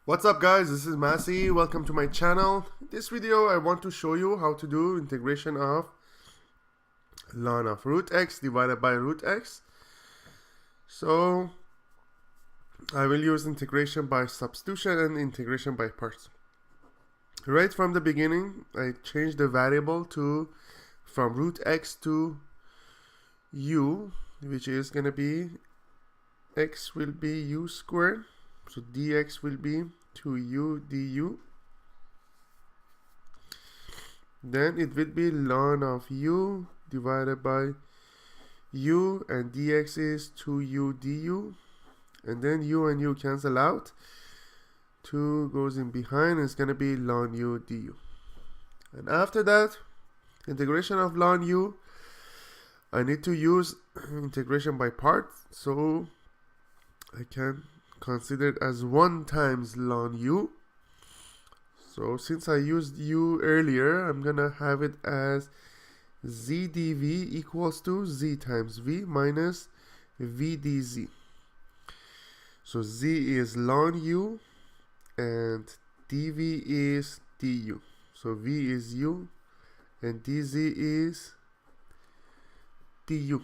What's up guys, this is Masi. Welcome to my channel. In this video I want to show you how to do integration of ln of root x divided by root x. So I will use integration by substitution and integration by parts. Right from the beginning I changed the variable from root x to u, which is gonna be x will be u squared. So dx will be 2u du. Then it will be ln of u divided by u, and dx is 2u du. And then u and u cancel out. 2 goes in behind, it's going to be ln u du. And after that, integration of ln u, I need to use integration by parts. So I can consider it as 1 times ln u. So since I used u earlier, I'm gonna have it as z dv equals to z times v minus v dz. So z is ln u and dv is du. So v is u and dz is du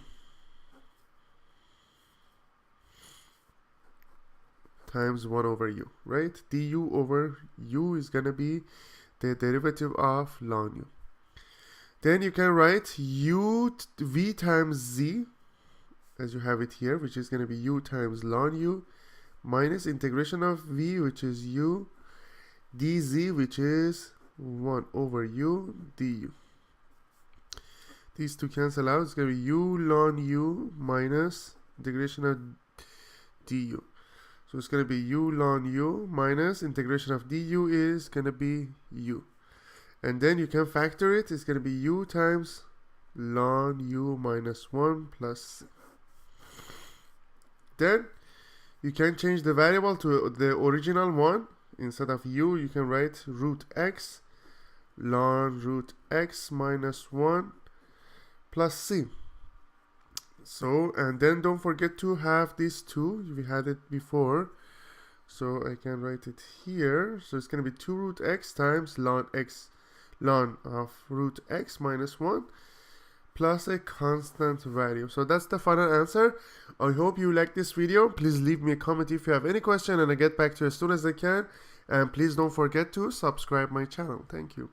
times 1 over u, right? Du over u is going to be the derivative of ln u. Then you can write v times z, as you have it here, which is going to be u times ln u, minus integration of v, which is u, dz, which is 1 over u du. These two cancel out. It's going to be u ln u minus integration of du. So it's going to be u ln u minus integration of du is going to be u. And then you can factor it. It's going to be u times ln u minus 1 plus c. Then you can change the variable to the original one. Instead of u, you can write root x ln root x minus 1 plus c. So, and then don't forget to have these two. We had it before, so I can write it here. So it's going to be 2 root x times ln of root x minus 1 plus a constant value. So that's the final answer. I hope you like this video. Please leave me a comment if you have any question, and I'll get back to you as soon as I can. And please don't forget to subscribe my channel. Thank you.